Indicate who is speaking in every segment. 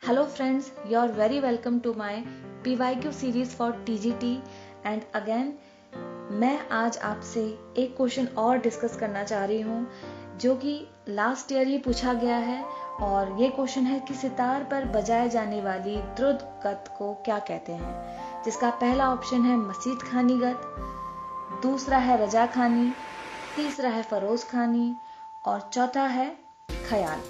Speaker 1: Hello friends, you're very welcome to my PYQ series for TGT and again मैं आज आपसे एक question और डिस्कस करना चाह रही हूँ जो कि लास्ट ईयर ही पूछा गया है और ये क्वेश्चन है कि सितार पर बजाए जाने वाली द्रुत गत को क्या कहते हैं। जिसका पहला ऑप्शन है मसीद खानी गत, दूसरा है रजा खानी, तीसरा है फरोज खानी और चौथा है ख्याल।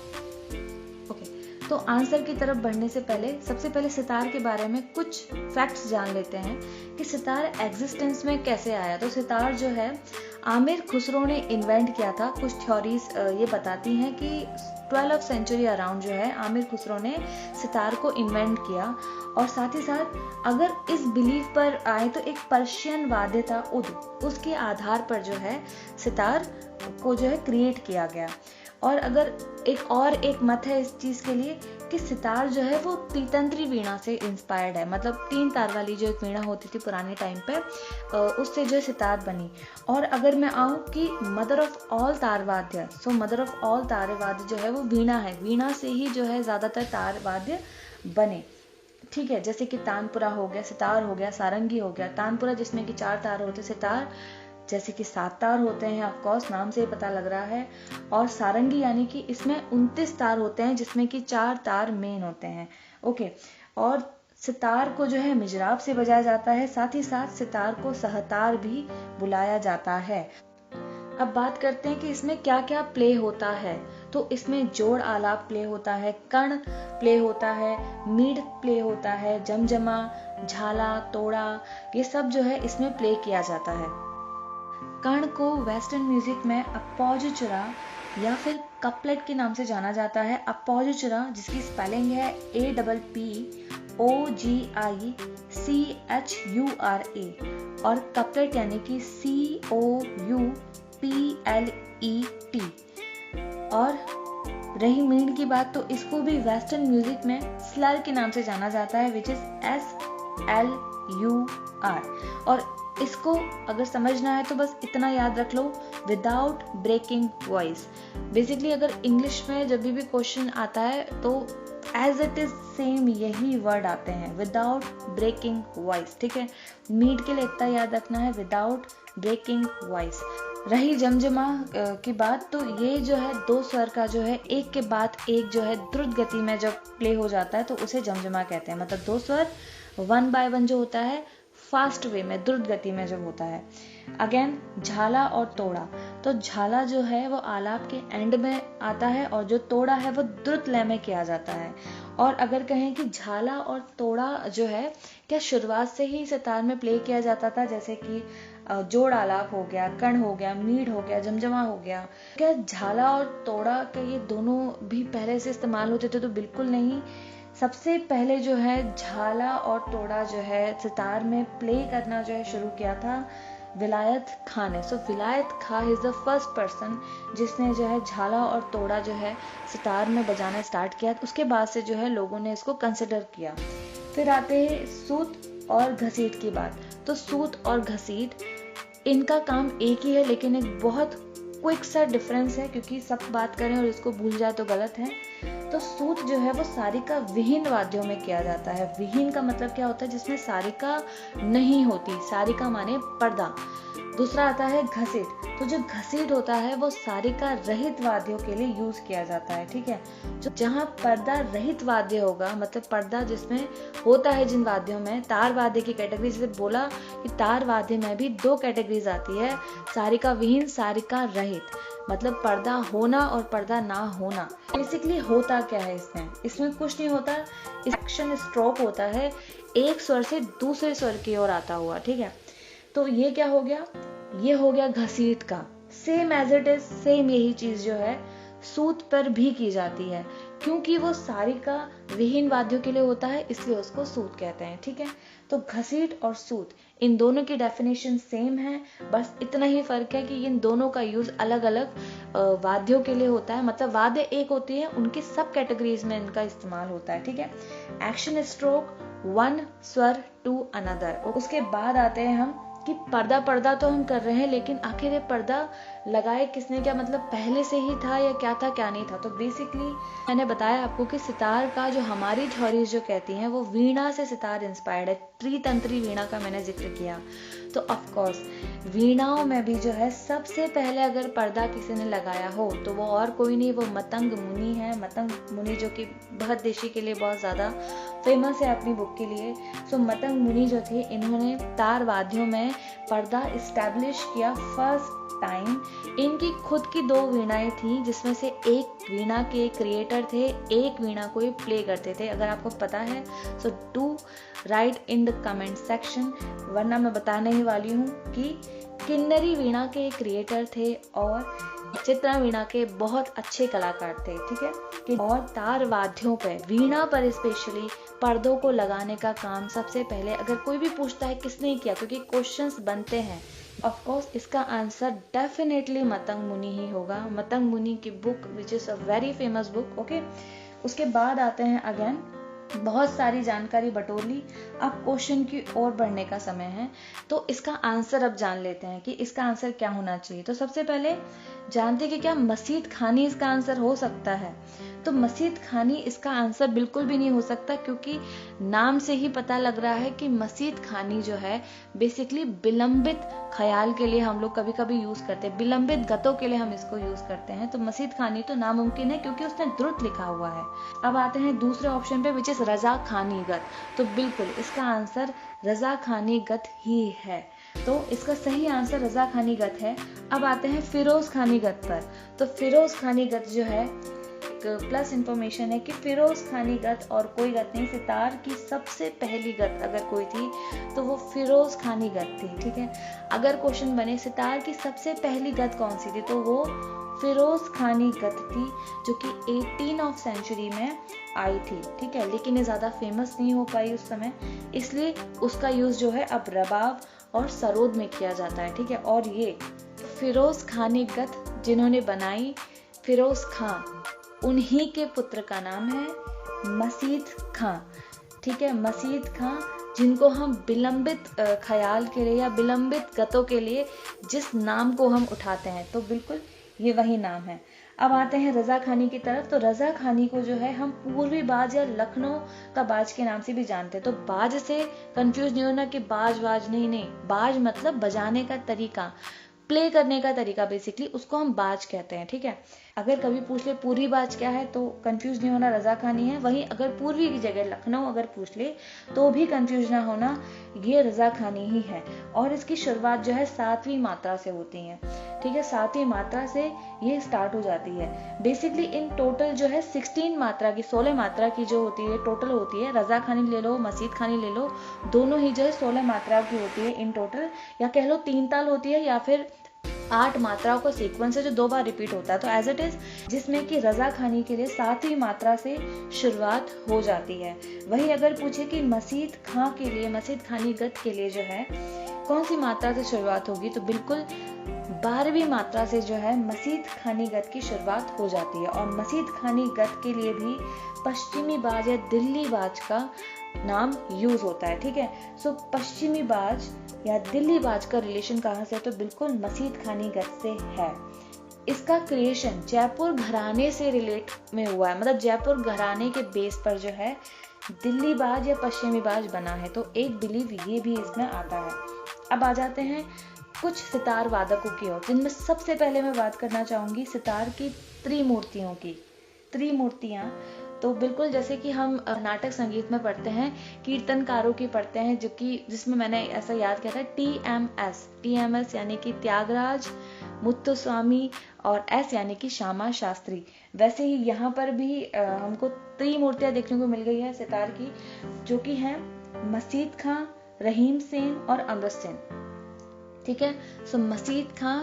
Speaker 1: तो आंसर की तरफ बढ़ने से पहले सबसे पहले सितार के बारे में कुछ फैक्ट्स जान लेते हैं कि सितार एग्जिस्टेंस में कैसे आया। तो सितार जो है आमिर खुसरो ने इन्वेंट किया था। कुछ थ्योरीज ये बताती हैं कि 12th सेंचुरी अराउंड जो है आमिर खुसरो ने सितार को इन्वेंट किया। और साथ ही साथ अगर इस बिलीफ पर आए तो एक पर्शियन वाद्य था उद, उसके आधार पर जो है सितार को जो है क्रिएट किया गया। और अगर एक मत है इस चीज के लिए कि सितार जो है वो तीतंत्री वीणा से इंस्पायर्ड है, मतलब 3 तार वाली जो एक वीणा होती थी पुराने टाइम पे उससे जो सितार बनी। और अगर मैं आऊँ कि मदर ऑफ ऑल तार वाद्य, सो मदर ऑफ ऑल तार वाद्य जो है वो वीणा है, वीणा से ही जो है ज्यादातर तार वाद्य बने। ठीक है, जैसे कि तानपुरा हो गया, सितार हो गया, सारंगी हो गया। तानपुरा जिसमें कि 4 तार होते, सितार जैसे कि 7 तार होते हैं, ऑफ कोर्स नाम से ही पता लग रहा है। और सारंगी यानी कि इसमें 29 तार होते हैं जिसमें कि 4 तार मेन होते हैं। ओके, और सितार को जो है मिजराब से बजाया जाता है, साथ ही साथ सितार को सहतार भी बुलाया जाता है। अब बात करते हैं कि इसमें क्या क्या प्ले होता है। तो इसमें जोड़ आलाप प्ले होता है, कर्ण प्ले होता है, मीड प्ले होता है, जमजमा, झाला, तोड़ा, ये सब जो है इसमें प्ले किया जाता है। कर्ण को वेस्टर्न म्यूजिक में अप्पोजिचुरा या फिर कपलेट के नाम से जाना जाता है। अप्पोजिचुरा जिसकी स्पेलिंग है APPOGICHURA और कपलेट यानी कि COUPLET। और रही मीड की बात तो इसको भी वेस्टर्न म्यूजिक में स्लर के नाम से जाना जाता है, विच इज SLUR। और इसको अगर समझना है तो बस इतना याद रख लो, विदाउट ब्रेकिंग वॉइस। बेसिकली अगर इंग्लिश में जब भी क्वेश्चन आता है तो एज इट इज सेम यही वर्ड आते हैं, विदाउट ब्रेकिंग वॉइस। ठीक है, मीड के लिए इतना याद रखना है, विदाउट ब्रेकिंग वॉइस। रही जमजमा की बात तो ये जो है 2 स्वर का जो है एक के बाद एक जो है द्रुत गति में जब प्ले हो जाता है तो उसे जमजमा कहते हैं। मतलब 2 स्वर 1 by 1 जो होता है फास्ट वे में, द्रुत गति में जब होता है। अगेन झाला और तोड़ा, तो झाला जो है वो आलाप के एंड में आता है और जो तोड़ा है वो द्रुत लय में किया जाता है। और अगर कहें कि झाला और तोड़ा जो है क्या शुरुआत से ही सितार में प्ले किया जाता था, जैसे कि जोड़ आलाप हो गया, कर्ण हो गया, मीड हो गया, जमजमा हो गया, क्या झाला और तोड़ा के ये दोनों भी पहले से इस्तेमाल होते थे? तो बिल्कुल नहीं। सबसे पहले जो है झाला और तोड़ा जो है सितार में प्ले करना जो है शुरू किया था विलायत खां ने। सो विलायत खां इज द फर्स्ट पर्सन जिसने जो है झाला और तोड़ा जो है सितार में बजाना स्टार्ट किया। उसके बाद से जो है लोगों ने इसको कंसिडर किया। फिर आते हैं सूत और घसीट की बात। तो सूत और घसीट इनका काम एक ही है, लेकिन एक बहुत क्विक सा डिफरेंस है, क्योंकि सब बात करें और इसको भूल जाए तो गलत है। तो सूत जो है वो सारिका विहीन वाद्यों में किया जाता है। विहीन का मतलब क्या होता है? जिसमें सारिका नहीं होती, सारिका माने पर्दा। दूसरा आता है घसीट, तो जो घसीट होता है वो सारिका रहित वाद्यों के लिए यूज किया जाता है। ठीक है, जो जहाँ पर्दा रहित वाद्य होगा, मतलब पर्दा जिसमें होता है जिन वाद्यों में, तार वाद्य की कैटेगरी, जैसे बोला कि तार वाद्य में भी 2 कैटेगरीज आती है, सारिका विहीन, सारिका रहित, मतलब पर्दा होना और पर्दा ना होना। बेसिकली होता क्या है इसमें कुछ नहीं होता, एक्शन स्ट्रोक होता है एक स्वर से दूसरे स्वर की ओर आता हुआ। ठीक है, तो ये क्या हो गया? ये हो गया घसीट का। Same as it is, same यही चीज जो है सूत पर भी की जाती है, क्योंकि वो सारिका विहीन वाद्यों के लिए होता है, इसलिए उसको सूत कहते हैं। ठीक है, तो घसीट और सूत इन दोनों की डेफिनेशन सेम है, बस इतना ही फर्क है कि इन दोनों का यूज अलग अलग वाद्यों के लिए होता है। मतलब वाद्य एक होती है, उनकी सब कैटेगरीज में इनका इस्तेमाल होता है। ठीक है, एक्शन स्ट्रोक, 1 स्वर टू अनदर। उसके बाद आते हैं हम कि पर्दा तो हम कर रहे हैं, लेकिन आखिर ये पर्दा लगाए किसने क्या, मतलब पहले से ही था या क्या था क्या नहीं था। तो बेसिकली मैंने बताया आपको कि सितार का जो हमारी थ्योरीज जो कहती हैं वो वीणा से सितार इंस्पायर्ड है। त्रितंत्री वीणा का मैंने जिक्र किया, तो ऑफ कोर्स वीणाओं में भी जो है सबसे पहले अगर पर्दा किसी ने लगाया हो तो वो और कोई नहीं, वो मतंग मुनि है। मतंग मुनि जो कि बृहददेशी के लिए बहुत ज़्यादा फेमस है अपनी बुक के लिए। सो मतंग मुनि जो थे, इन्होंने तार वाद्यों में पर्दा इस्टेब्लिश किया फर्स्ट टाइम। इनकी खुद की 2 वीणाएं थी, जिसमें से एक वीणा के क्रिएटर थे, एक वीणा को ये प्ले करते थे। अगर आपको पता है so do right in the comment section, वरना मैं बताने ही वाली हूँ कि किन्नरी वीणा के क्रिएटर थे और चित्रा वीणा के बहुत अच्छे कलाकार थे, ठीक है। और तार वाद्यों पे, वीणा पर स्पेशली पर्दों को लगाने का काम सबसे पहले, अगर कोई भी पूछता है किसने किया, क्योंकि क्वेश्चंस बनते हैं, ऑफ कोर्स इसका आंसर डेफिनेटली मतंग मुनि ही होगा। मतंग मुनि की book which is a very famous book, okay. उसके बाद आते हैं अगेन, बहुत सारी जानकारी बटोर ली, अब क्वेश्चन की ओर बढ़ने का समय है। तो इसका आंसर अब जान लेते हैं कि इसका आंसर क्या होना चाहिए। तो सबसे पहले जानते हैं कि क्या मसीद खानी इसका आंसर हो सकता है। तो मसीद खानी इसका आंसर बिल्कुल भी नहीं हो सकता, क्योंकि नाम से ही पता लग रहा है कि मसीद खानी जो है बेसिकली विलंबित ख्याल के लिए हम लोग कभी कभी यूज करते हैं, विलंबित गतों के लिए हम इसको यूज करते हैं। तो मसीद खानी तो नामुमकिन है, क्योंकि उसने द्रुत लिखा हुआ है। अब आते हैं दूसरे ऑप्शन पे, विच इज रजा खानी गत। तो बिल्कुल इसका आंसर रजा खानी गत ही है। तो इसका सही आंसर रजा खानी गत है। अब आते हैं फिरोज खानी गत पर। तो फिरोज खानी गत जो है, प्लस इंफॉर्मेशन है कि फिरोज खानी गत और कोई गत नहीं, सितार की सबसे पहली गत अगर कोई थी तो वो फिरोज खानी गत थी, ठीक है। अगर क्वेश्चन बने सितार की सबसे पहली गत कौन सी थी, तो वो फिरोज खानी गत थी, जो कि 18वीं सेंचुरी में आई थी, ठीक है। लेकिन ये ज्यादा फेमस नहीं हो पाई उस समय, इसलिए उसका यूज जो है अब रबाब और सरोद में किया जाता है, ठीक है। और ये फिरोज खानी गत जिन्होंने बनाई, फिरोज खां, उन्हीं के पुत्र का नाम है मसीद खां, ठीक है। मसीद खां, जिनको हम विलंबित ख्याल के लिए या विलंबित गतों के लिए जिस नाम को हम उठाते हैं, तो बिल्कुल ये वही नाम है। अब आते हैं रजा खानी की तरफ। तो रजा खानी को जो है हम पूर्वी बाज या लखनऊ का बाज के नाम से भी जानते हैं। तो बाज से कंफ्यूज नहीं होना कि बाज वाज, नहीं, बाज मतलब बजाने का तरीका, प्ले करने का तरीका, बेसिकली उसको हम बाज कहते हैं, ठीक है। अगर कभी पूछ ले पूर्वी बाज क्या है तो कंफ्यूज नहीं होना, रजा खानी है। वहीं अगर पूर्वी की जगह लखनऊ अगर पूछ ले तो भी कंफ्यूज ना होना, ये रजा खानी ही है। और इसकी शुरुआत जो है 7वीं मात्रा से होती है, ठीक है। 7वीं मात्रा से ये स्टार्ट हो जाती है। बेसिकली इन टोटल जो है 16 मात्रा की, 16 मात्रा की जो होती है टोटल होती है। रजा खानी ले लो, मसीद खानी ले लो, दोनों ही जो है 16 मात्रा की होती है इन टोटल, या कह लो 3 ताल होती है, या फिर 8 मात्राओं का सीक्वेंस है जो 2 बार रिपीट होता है। तो एज इट इज, जिसमें कि रजा खानी के लिए 7वीं मात्रा से शुरुआत हो जाती है। वही अगर पूछे कि मसीद खां के लिए, मसीद खानी गत के लिए जो है कौन सी मात्रा से शुरुआत होगी, तो बिल्कुल 12वीं मात्रा से जो है मसीद खानी गत की शुरुआत हो जाती है। और मसीद खानी गत के लिए भी पश्चिमी बाज या दिल्ली बाज का नाम यूज होता है, ठीक है। सो पश्चिमी बाज या दिल्ली बाज का रिलेशन कहाँ से है, तो बिल्कुल मसीद खानी गत से है। इसका क्रिएशन जयपुर घराने से रिलेट में हुआ है, मतलब जयपुर घराने के बेस पर जो है दिल्ली बाज या पश्चिमी बाज बना है। तो एक बिलीव ये भी इसमें आता है। अब आ जाते हैं कुछ सितार वादकों की ओर, जिनमें सबसे पहले मैं बात करना चाहूंगी सितार की त्रिमूर्तियों की। त्रिमूर्तियां तो बिल्कुल जैसे कि हम नाटक संगीत में पढ़ते हैं, कीर्तनकारों की पढ़ते हैं, जो कि जिसमें मैंने ऐसा याद किया था TMS यानी कि त्यागराज, मुत्तुस्वामी, और S यानी कि श्यामा शास्त्री। वैसे ही यहाँ पर भी हमको त्रिमूर्तियां देखने को मिल गई है सितार की, जो कि हैं मसीद खां, रहीम सेन और अमृत सेन, ठीक है। सो मसीद खां,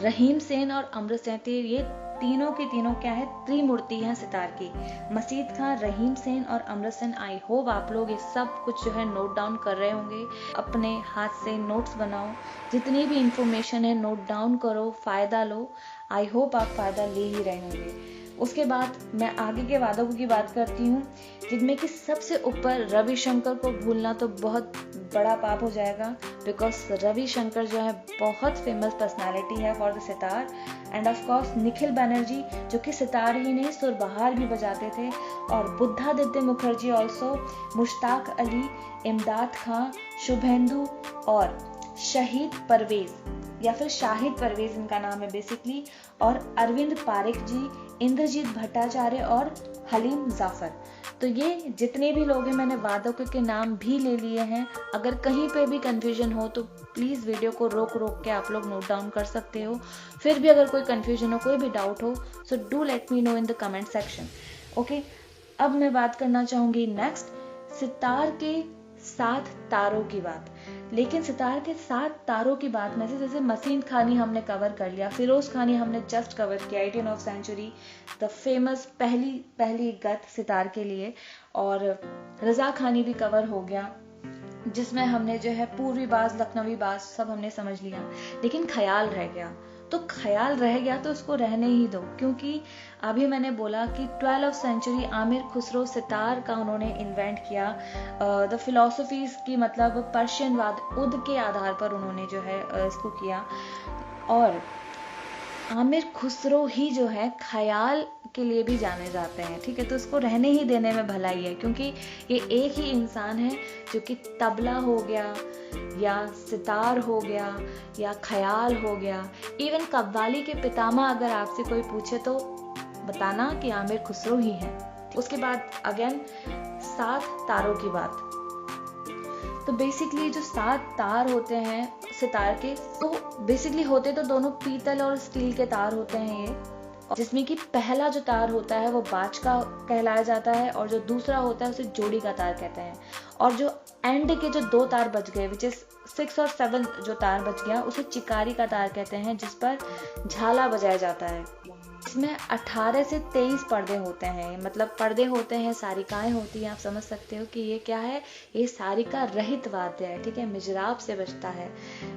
Speaker 1: रहीम सेन और अमृत सेन, ये तीनों की तीनों क्या है, त्रिमूर्ति हैं सितार की। मसीद खां, रहीम सेन और अमृत सेन। आई होप आप लोग ये सब कुछ जो है नोट डाउन कर रहे होंगे, अपने हाथ से नोट्स बनाओ, जितनी भी इंफॉर्मेशन है नोट डाउन करो, फायदा लो। आई होप आप फायदा ले ही रहे होंगे। उसके बाद मैं आगे के वादकों की बात करती हूँ, जिनमें कि सबसे ऊपर रविशंकर को भूलना तो बहुत बड़ा पाप हो जाएगा, बिकॉज रविशंकर जो है बहुत फेमस पर्सनालिटी है for the sitar. End of course Nikhil Banerjee, जो कि सितार ही नहीं सुर बहार भी बजाते थे, और बुद्धादित्य मुखर्जी ऑल्सो, मुश्ताक अली, इमदाद खां, शुभेंदु और शहीद परवेज या फिर शाहिद परवेज इनका नाम है बेसिकली, और अरविंद पारिक जी, इंद्रजीत भट्टाचार्य और हलीम जाफर। तो ये जितने भी लोग हैं मैंने वादकों के नाम भी ले लिए हैं। अगर कहीं पे भी कंफ्यूजन हो तो प्लीज वीडियो को रोक रोक के आप लोग नोट डाउन कर सकते हो। फिर भी अगर कोई कंफ्यूजन हो, कोई भी डाउट हो, so do let me know in the comment section. Okay, अब मैं बात करना चाहूंगी नेक्स्ट सितार के 7 तारों की बात। लेकिन सितार के 7 तारों की बात में से जैसे मसीन खानी हमने कवर कर लिया, फिरोज खानी हमने जस्ट कवर किया, 18 ऑफ सेंचुरी, द फेमस पहली गत सितार के लिए, और रजा खानी भी कवर हो गया, जिसमें हमने जो है पूर्वी बाज, लखनवी बाज सब हमने समझ लिया। लेकिन ख्याल रह गया, तो ख्याल रह गया तो उसको रहने ही दो, क्योंकि अभी मैंने बोला कि 12 ऑफ सेंचुरी आमिर खुसरो सितार का उन्होंने इन्वेंट किया। द फिलोसफीज की मतलब पर्शियन वाद उद के आधार पर उन्होंने जो है इसको किया, और आमिर खुसरो ही जो है ख्याल के लिए भी जाने जाते हैं। ठीक है, तो इसको रहने ही देने में भलाई है, क्योंकि ये एक ही इंसान है जो कि तबला हो गया या सितार हो गया या ख्याल हो गया, इवन कव्वाली के पितामह अगर आपसे कोई पूछे तो बताना कि आमिर खुसरो ही है। उसके बाद अगेन 7 तारों की बात। तो बेसिकली जो 7 तार होते हैं सितार के, तो बेसिकली होते तो दोनों पीतल और स्टील के तार होते हैं ये, जिसमें कि पहला जो तार होता है वो बाज का कहलाया जाता है, और जो दूसरा होता है उसे जोड़ी का तार कहते हैं, और जो एंड के जो 2 तार बच गए विच इज 6 और 7 जो तार बच गया उसे चिकारी का तार कहते हैं, जिस पर झाला बजाया जाता है। इसमें 18 से 23 पर्दे होते हैं, मतलब पर्दे होते हैं, सारिकाएं होती हैं। आप समझ सकते हो कि ये क्या है, ये सारिका रहित वाद्य है। ठीक है, मिजराब से बजता है।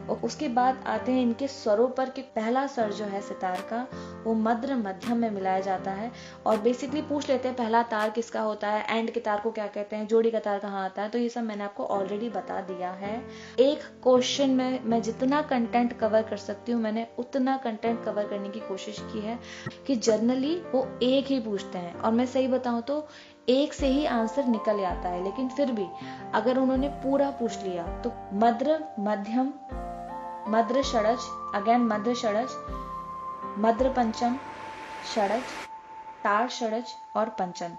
Speaker 1: और उसके बाद आते हैं इनके स्वरों पर, कि पहला स्वर जो है सितार का वो मध्य मध्यम में मिलाया जाता है। और बेसिकली पूछ लेते हैं पहला तार किसका होता है, एंड के तार को क्या कहते हैं, जोड़ी का तार कहाँ आता है, तो ये सब मैंने आपको ऑलरेडी बता दिया है। एक क्वेश्चन में मैं जितना कंटेंट कवर कर सकती हूँ मैंने उतना कंटेंट कवर करने की कोशिश की है, कि जनरली वो एक ही पूछते हैं, और मैं सही बताऊं तो एक से ही आंसर निकल आता है। लेकिन फिर भी अगर उन्होंने पूरा पूछ लिया तो मध्य मध्यम, मध्य षडज, अगेन मध्य षडज, मध्य पंचम, षडज, तार षडज और पंचम।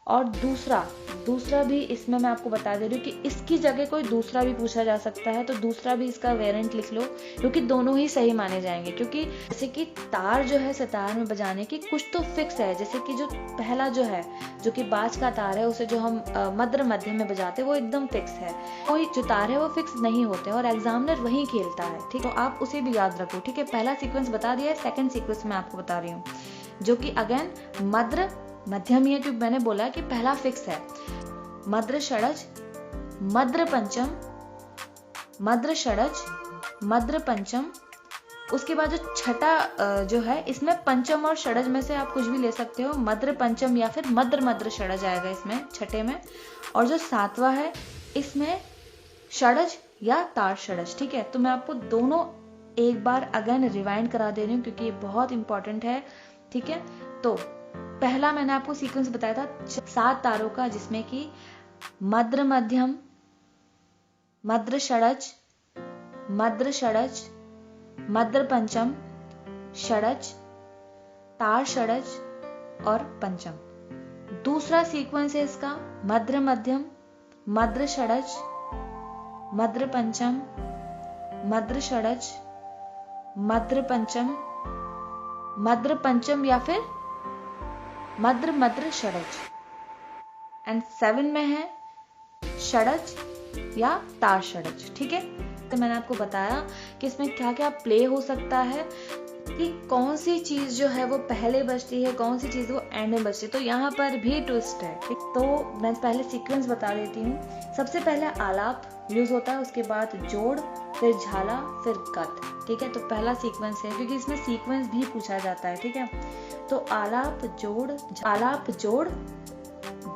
Speaker 1: और दूसरा भी इसमें मैं आपको बता दे रही हूँ कि इसकी जगह कोई दूसरा भी पूछा जा सकता है, तो दूसरा भी इसका वेरिएंट लिख लो, क्योंकि दोनों ही सही माने जाएंगे। क्योंकि जैसे कि तार जो है सितार में बजाने की कुछ तो फिक्स है, जैसे कि जो पहला जो है जो कि बाज का तार है उसे जो हम मध्य मध्यम में बजाते हैं वो एकदम फिक्स है, कोई जो तार है वो फिक्स नहीं होते, और एग्जामिनर वही खेलता है। ठीक है, तो आप उसे भी याद रखो। ठीक है, पहला सीक्वेंस बता दिया है, सेकेंड सीक्वेंस मैं आपको बता रही हूँ, जो कि अगेन मध्य मध्यम ही है, क्योंकि मैंने बोला कि पहला फिक्स है। मध्य षडज, मध्य पंचम, मध्य षडज, मध्य पंचम। उसके बाद जो छठा जो है इसमें पंचम और षडज में से आप कुछ भी ले सकते हो, मध्य पंचम या फिर मध्य षडज आएगा इसमें छठे में। और जो 7वां है इसमें षडज या तार षडज। ठीक है, तो मैं आपको दोनों एक बार अगेन रिवाइंड करा दे रही हूँ, क्योंकि ये बहुत इंपॉर्टेंट है। ठीक है, तो पहला मैंने आपको सीक्वेंस बताया था 7 तारों का, जिसमें कि मध्य मध्यम, मध्य षडज, मध्य षडज, मध्य पंचम, षडज, तार षडज और पंचम। दूसरा सीक्वेंस है इसका मध्य मध्यम, मध्य षडज, मध्य पंचम, मध्य षडज, मध्य पंचम, मध्य पंचम या फिर मध्य षडज। एंड 7 में है षडज या तार षडज। ठीक है, तो मैंने आपको बताया कि इसमें क्या क्या प्ले हो सकता है, कि कौन सी चीज जो है वो पहले बजती है, कौन सी चीज वो एंड में बजती है। तो यहाँ पर भी ट्विस्ट है। तो मैं पहले सीक्वेंस बता देती हूँ। सबसे पहले आलाप यूज होता है, उसके बाद जोड़, फिर झाला, फिर गत। ठीक है, तो पहला सीक्वेंस है, क्योंकि इसमें सीक्वेंस भी पूछा जाता है। ठीक है, तो आलाप जोड़,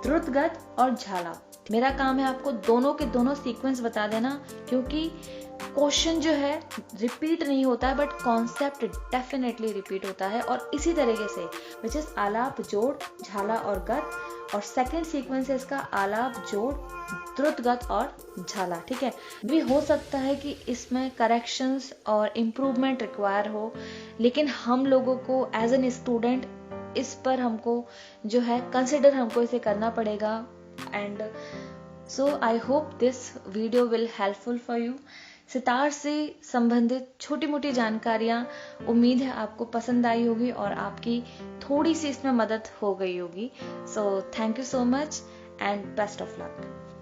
Speaker 1: द्रुतगत और झाला। मेरा काम है आपको दोनों के दोनों सीक्वेंस बता देना, क्योंकि क्वेश्चन जो है रिपीट नहीं होता है बट कॉन्सेप्ट डेफिनेटली रिपीट होता है। और इसी तरीके से विच इज आलाप जोड़, झाला और गत, और सेकंड सीक्वेंस है इसका आलाप जोड़, द्रुतगत और झाला। ठीक है, भी हो सकता है कि इसमें करेक्शंस और इम्प्रूवमेंट रिक्वायर हो, लेकिन हम लोगों को एज एन स्टूडेंट इस पर हमको जो है कंसिडर हमको इसे करना पड़ेगा। And so I hope this video will helpful for you. Sitar से संबंधित छोटी मोटी जानकारियां उम्मीद है आपको पसंद आई होगी और आपकी थोड़ी सी इसमें मदद हो गई होगी। So thank you so much and best of luck.